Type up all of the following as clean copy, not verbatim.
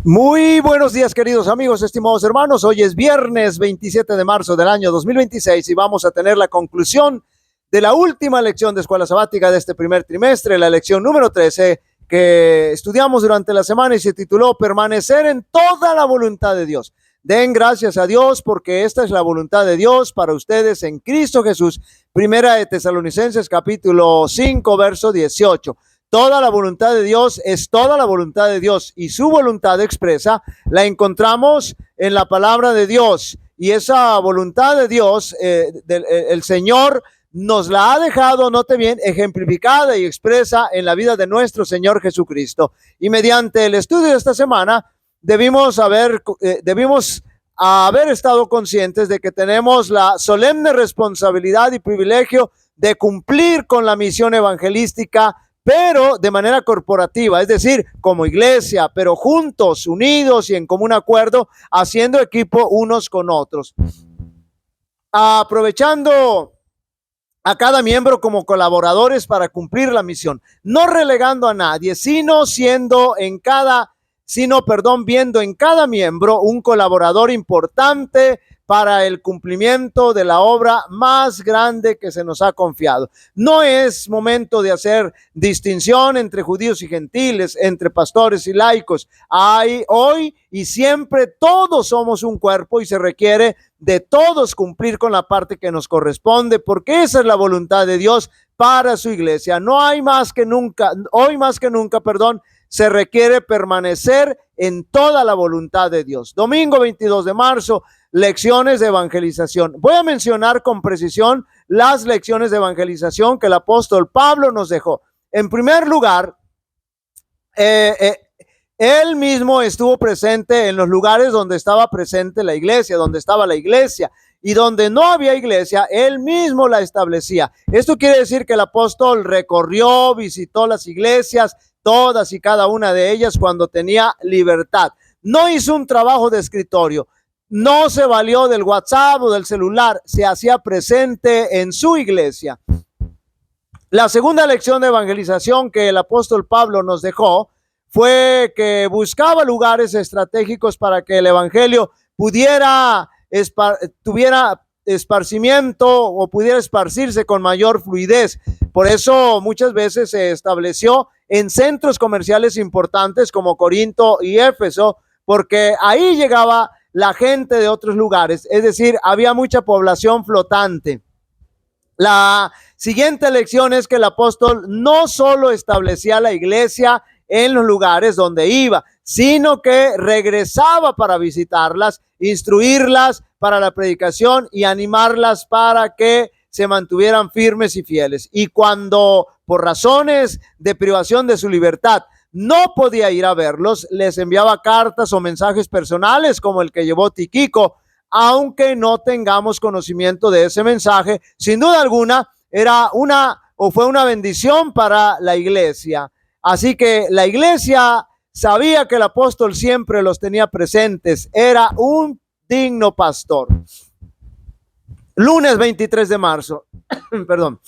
Muy buenos días, queridos amigos, estimados hermanos. Hoy es viernes 27 de marzo del año 2026 y vamos a tener la conclusión de la última lección de escuela sabática de este primer trimestre, la lección número 13 que estudiamos durante la semana y se tituló Permanecer en toda la voluntad de Dios. Den gracias a Dios porque esta es la voluntad de Dios para ustedes en Cristo Jesús. Primera de Tesalonicenses capítulo 5 verso 18. Toda la voluntad de Dios es toda la voluntad de Dios y su voluntad expresa la encontramos en la palabra de Dios, y esa voluntad de Dios, el Señor nos la ha dejado, note bien, ejemplificada y expresa en la vida de nuestro Señor Jesucristo. Y mediante el estudio de esta semana debimos haber estado conscientes de que tenemos la solemne responsabilidad y privilegio de cumplir con la misión evangelística, pero de manera corporativa, es decir, como iglesia, pero juntos, unidos y en común acuerdo, haciendo equipo unos con otros. Aprovechando a cada miembro como colaboradores para cumplir la misión, no relegando a nadie, viendo en cada miembro un colaborador importante para el cumplimiento de la obra más grande que se nos ha confiado. No es momento de hacer distinción entre judíos y gentiles, entre pastores y laicos. Hoy y siempre todos somos un cuerpo y se requiere de todos cumplir con la parte que nos corresponde, porque esa es la voluntad de Dios para su iglesia. No hay más que nunca, hoy más que nunca, se requiere permanecer en toda la voluntad de Dios. Domingo 22 de marzo, lecciones de evangelización. Voy a mencionar con precisión las lecciones de evangelización que el apóstol Pablo nos dejó. En primer lugar, él mismo estuvo presente en los lugares donde estaba presente la iglesia, donde estaba la iglesia, y donde no había iglesia, él mismo la establecía. Esto quiere decir que el apóstol recorrió, visitó las iglesias, todas y cada una de ellas cuando tenía libertad. No hizo un trabajo de escritorio, no se valió del WhatsApp o del celular, se hacía presente en su iglesia. La segunda lección de evangelización que el apóstol Pablo nos dejó fue que buscaba lugares estratégicos para que el evangelio tuviera esparcimiento o pudiera esparcirse con mayor fluidez. Por eso muchas veces se estableció en centros comerciales importantes como Corinto y Éfeso, porque ahí llegaba la gente de otros lugares, es decir, había mucha población flotante. La siguiente lección es que el apóstol no solo establecía la iglesia en los lugares donde iba, sino que regresaba para visitarlas, instruirlas para la predicación y animarlas para que se mantuvieran firmes y fieles. Y cuando por razones de privación de su libertad no podía ir a verlos, les enviaba cartas o mensajes personales como el que llevó Tíquico. Aunque no tengamos conocimiento de ese mensaje, sin duda alguna fue una bendición para la iglesia. Así que la iglesia sabía que el apóstol siempre los tenía presentes, era un digno pastor. Lunes 23 de marzo, perdón,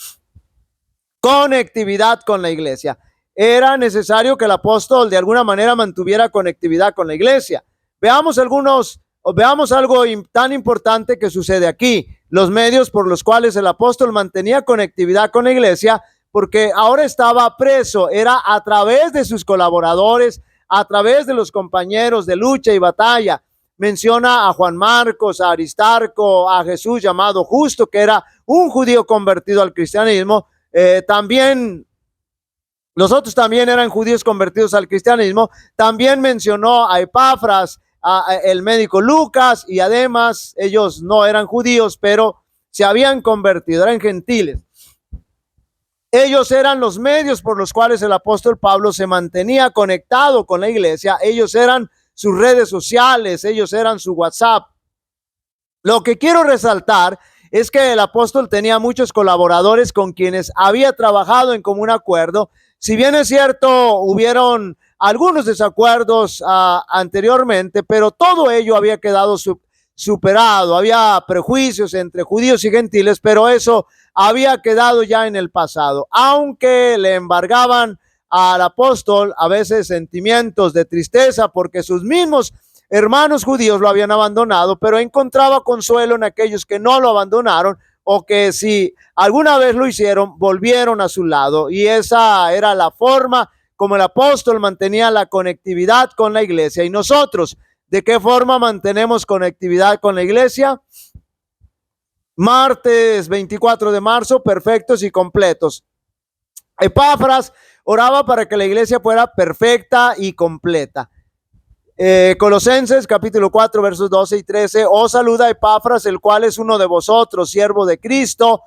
conectividad con la iglesia. Era necesario que el apóstol de alguna manera mantuviera conectividad con la iglesia. Veamos algo tan importante que sucede aquí. Los medios por los cuales el apóstol mantenía conectividad con la iglesia, porque ahora estaba preso, era a través de sus colaboradores, a través de los compañeros de lucha y batalla. Menciona a Juan Marcos, a Aristarco, a Jesús llamado Justo, que era un judío convertido al cristianismo. También los otros también eran judíos convertidos al cristianismo. También mencionó a Epafras, el médico Lucas, y además ellos no eran judíos, pero se habían convertido, eran gentiles. Ellos eran los medios por los cuales el apóstol Pablo se mantenía conectado con la iglesia. Ellos eran sus redes sociales, ellos eran su WhatsApp. Lo que quiero resaltar es que el apóstol tenía muchos colaboradores con quienes había trabajado en común acuerdo. Si bien es cierto, hubieron algunos desacuerdos anteriormente, pero todo ello había quedado superado. Había prejuicios entre judíos y gentiles, pero eso había quedado ya en el pasado. Aunque le embargaban al apóstol a veces sentimientos de tristeza porque sus mismos hermanos judíos lo habían abandonado, pero encontraba consuelo en aquellos que no lo abandonaron o que si alguna vez lo hicieron, volvieron a su lado. Y esa era la forma como el apóstol mantenía la conectividad con la iglesia. ¿Y nosotros de qué forma mantenemos conectividad con la iglesia? Martes 24 de marzo, perfectos y completos. Epafras oraba para que la iglesia fuera perfecta y completa. Colosenses capítulo 4 versos 12 y 13. Os saluda Epafras, el cual es uno de vosotros, siervo de Cristo,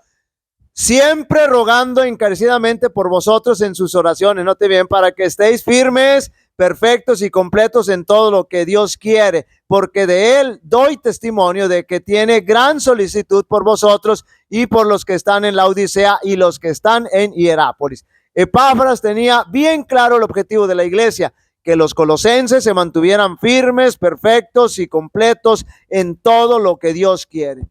siempre rogando encarecidamente por vosotros en sus oraciones. Note bien, para que estéis firmes, perfectos y completos en todo lo que Dios quiere, porque de él doy testimonio de que tiene gran solicitud por vosotros y por los que están en la Odisea y los que están en Hierápolis. Epafras tenía bien claro el objetivo de la iglesia, que los colosenses se mantuvieran firmes, perfectos y completos en todo lo que Dios quiere.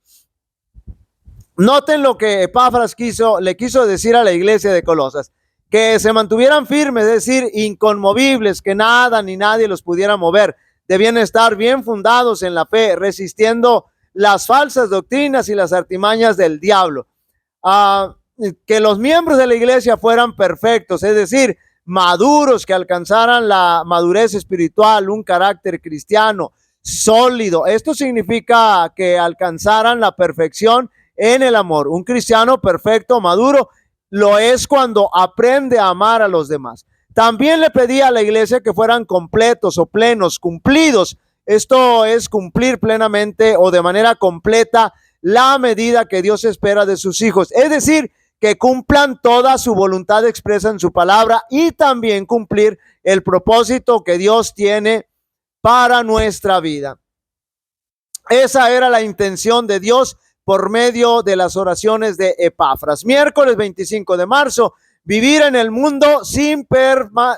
Noten lo que Epafras le quiso decir a la iglesia de Colosas, que se mantuvieran firmes, es decir, inconmovibles, que nada ni nadie los pudiera mover. Debían estar bien fundados en la fe, resistiendo las falsas doctrinas y las artimañas del diablo. Que los miembros de la iglesia fueran perfectos, es decir, maduros, que alcanzaran la madurez espiritual, un carácter cristiano sólido. Esto significa que alcanzaran la perfección en el amor. Un cristiano perfecto, maduro, lo es cuando aprende a amar a los demás. También le pedía a la iglesia que fueran completos o plenos, cumplidos. Esto es cumplir plenamente o de manera completa la medida que Dios espera de sus hijos. Es decir, que cumplan toda su voluntad expresa en su palabra y también cumplir el propósito que Dios tiene para nuestra vida. Esa era la intención de Dios por medio de las oraciones de Epafras. Miércoles 25 de marzo, vivir en el mundo sin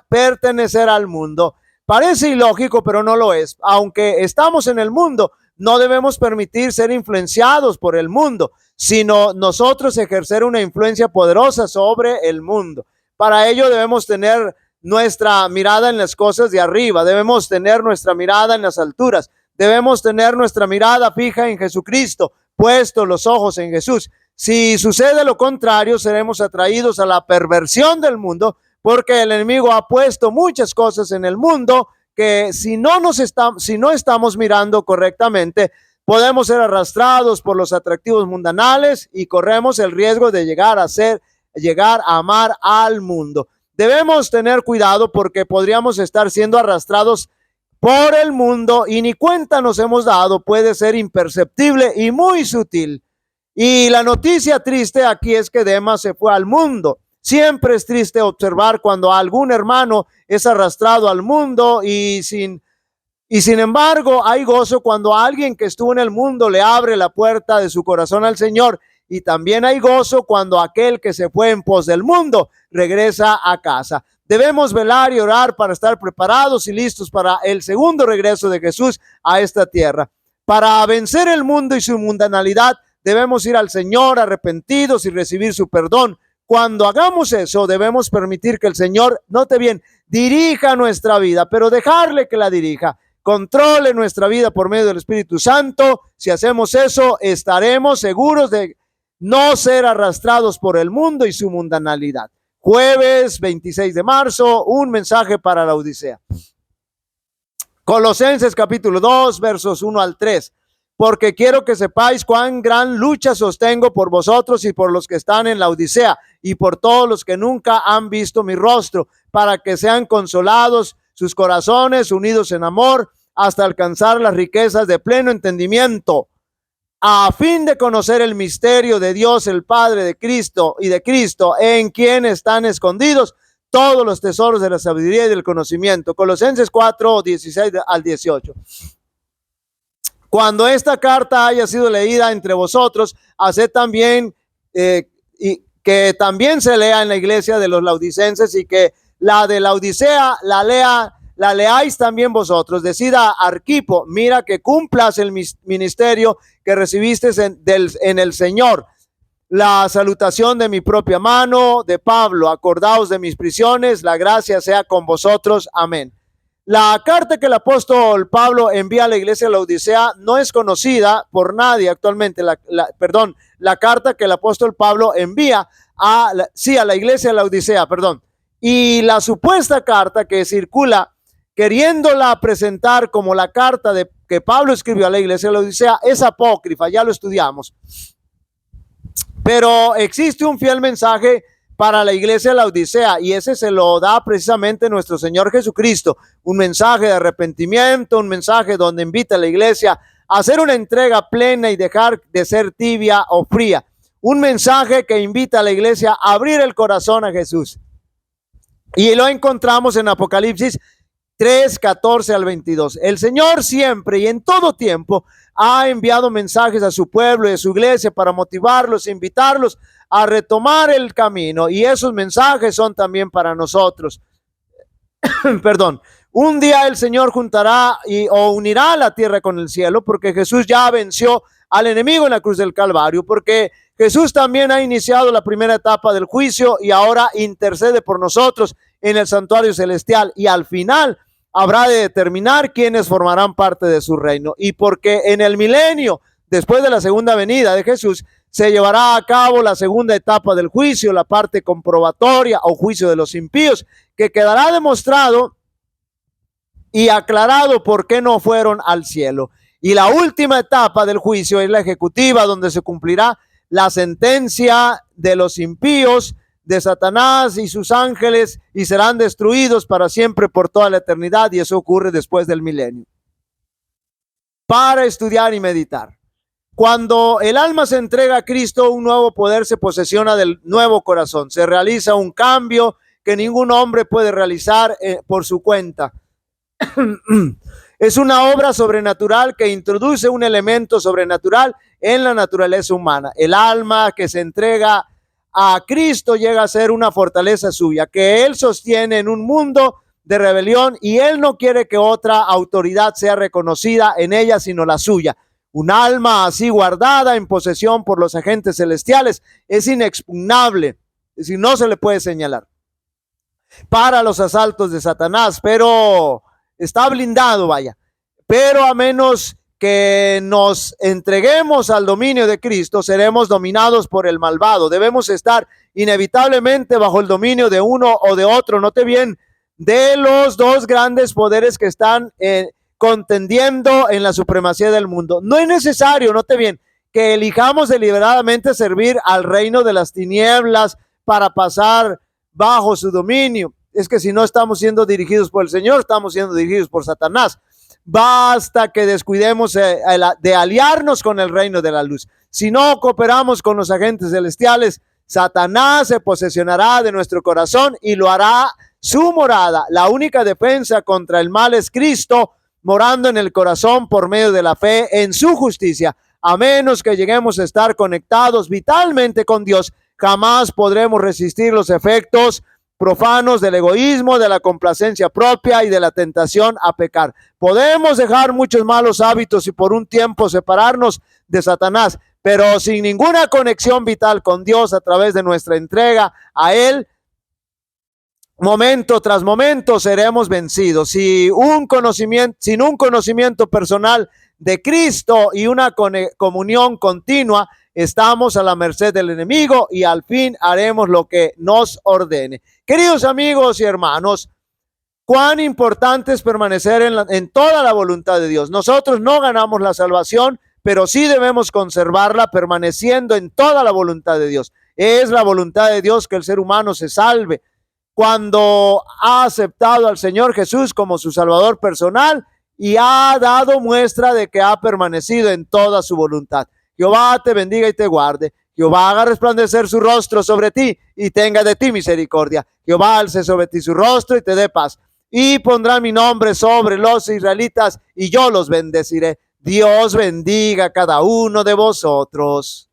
pertenecer al mundo. Parece ilógico, pero no lo es. Aunque estamos en el mundo, no debemos permitir ser influenciados por el mundo, sino nosotros ejercer una influencia poderosa sobre el mundo. Para ello debemos tener nuestra mirada en las cosas de arriba, debemos tener nuestra mirada en las alturas, debemos tener nuestra mirada fija en Jesucristo, puesto los ojos en Jesús. Si sucede lo contrario, seremos atraídos a la perversión del mundo, porque el enemigo ha puesto muchas cosas en el mundo que si no estamos mirando correctamente, podemos ser arrastrados por los atractivos mundanales y corremos el riesgo de llegar a amar al mundo. Debemos tener cuidado porque podríamos estar siendo arrastrados por el mundo y ni cuenta nos hemos dado. Puede ser imperceptible y muy sutil. Y la noticia triste aquí es que Demas se fue al mundo. Siempre es triste observar cuando algún hermano es arrastrado al mundo y sin embargo hay gozo cuando alguien que estuvo en el mundo le abre la puerta de su corazón al Señor, y también hay gozo cuando aquel que se fue en pos del mundo regresa a casa. Debemos velar y orar para estar preparados y listos para el segundo regreso de Jesús a esta tierra. Para vencer el mundo y su mundanalidad, debemos ir al Señor arrepentidos y recibir su perdón. Cuando hagamos eso, debemos permitir que el Señor, note bien, dirija nuestra vida, pero dejarle que la dirija, controle nuestra vida por medio del Espíritu Santo. Si hacemos eso, estaremos seguros de no ser arrastrados por el mundo y su mundanalidad. Jueves 26 de marzo, un mensaje para la Odisea. Colosenses capítulo 2, versos 1 al 3. Porque quiero que sepáis cuán gran lucha sostengo por vosotros y por los que están en la Odisea y por todos los que nunca han visto mi rostro, para que sean consolados sus corazones, unidos en amor, hasta alcanzar las riquezas de pleno entendimiento, a fin de conocer el misterio de Dios el Padre, de Cristo y de Cristo, en quien están escondidos todos los tesoros de la sabiduría y del conocimiento. Colosenses 4, 16 al 18. Cuando esta carta haya sido leída entre vosotros, haced también y que también se lea en la iglesia de los laodicenses, y que la de la Odisea la leáis también vosotros. Decida Arquipo, mira que cumplas el ministerio que recibiste en el Señor. la salutación de mi propia mano, de Pablo. Acordaos de mis prisiones, la gracia sea con vosotros. Amén. La carta que el apóstol Pablo envía a la iglesia de la Odisea no es conocida por nadie actualmente. La carta que el apóstol Pablo envía a la iglesia de la Odisea, y la supuesta carta que circula queriéndola presentar como la carta que Pablo escribió a la iglesia de la Odisea es apócrifa, ya lo estudiamos. Pero existe un fiel mensaje para la iglesia de la Odisea, y ese se lo da precisamente nuestro Señor Jesucristo, un mensaje de arrepentimiento, un mensaje donde invita a la iglesia a hacer una entrega plena y dejar de ser tibia o fría, un mensaje que invita a la iglesia a abrir el corazón a Jesús, y lo encontramos en Apocalipsis 3, 14 al 22. El Señor siempre y en todo tiempo ha enviado mensajes a su pueblo y a su iglesia para motivarlos, invitarlos a retomar el camino, y esos mensajes son también para nosotros. Un día el Señor juntará o unirá la tierra con el cielo, porque Jesús ya venció al enemigo en la cruz del Calvario, porque Jesús también ha iniciado la primera etapa del juicio y ahora intercede por nosotros en el santuario celestial, y al final habrá de determinar quiénes formarán parte de su reino, y porque en el milenio, después de la segunda venida de Jesús, se llevará a cabo la segunda etapa del juicio, la parte comprobatoria o juicio de los impíos, que quedará demostrado y aclarado por qué no fueron al cielo. Y la última etapa del juicio es la ejecutiva, donde se cumplirá la sentencia de los impíos, de Satanás y sus ángeles, y serán destruidos para siempre por toda la eternidad, y eso ocurre después del milenio. Para estudiar y meditar. Cuando el alma se entrega a Cristo, un nuevo poder se posesiona del nuevo corazón. Se realiza un cambio que ningún hombre puede realizar por su cuenta. Es una obra sobrenatural que introduce un elemento sobrenatural en la naturaleza humana. El alma que se entrega a Cristo llega a ser una fortaleza suya, que Él sostiene en un mundo de rebelión, y Él no quiere que otra autoridad sea reconocida en ella sino la suya. Un alma así guardada en posesión por los agentes celestiales es inexpugnable, es decir, no se le puede señalar para los asaltos de Satanás, pero está blindado, pero a menos que nos entreguemos al dominio de Cristo, seremos dominados por el malvado. Debemos estar inevitablemente bajo el dominio de uno o de otro, note bien, de los dos grandes poderes que están contendiendo en la supremacía del mundo. No es necesario, note bien, que elijamos deliberadamente servir al reino de las tinieblas para pasar bajo su dominio. Es que si no estamos siendo dirigidos por el Señor, estamos siendo dirigidos por Satanás. Basta que descuidemos de aliarnos con el reino de la luz. Si no cooperamos con los agentes celestiales, Satanás se posesionará de nuestro corazón y lo hará su morada. La única defensa contra el mal es Cristo morando en el corazón por medio de la fe en su justicia. A menos que lleguemos a estar conectados vitalmente con Dios, jamás podremos resistir los efectos profanos del egoísmo, de la complacencia propia y de la tentación a pecar. Podemos dejar muchos malos hábitos y por un tiempo separarnos de Satanás, pero sin ninguna conexión vital con Dios a través de nuestra entrega a Él, momento tras momento seremos vencidos. Sin un conocimiento personal de Cristo y una comunión continua, estamos a la merced del enemigo y al fin haremos lo que nos ordene. Queridos amigos y hermanos, cuán importante es permanecer en toda la voluntad de Dios. Nosotros no ganamos la salvación, pero sí debemos conservarla permaneciendo en toda la voluntad de Dios. Es la voluntad de Dios que el ser humano se salve cuando ha aceptado al Señor Jesús como su Salvador personal y ha dado muestra de que ha permanecido en toda su voluntad. Jehová te bendiga y te guarde. Jehová haga resplandecer su rostro sobre ti y tenga de ti misericordia. Jehová alce sobre ti su rostro y te dé paz. Y pondrá mi nombre sobre los israelitas y yo los bendeciré. Dios bendiga a cada uno de vosotros.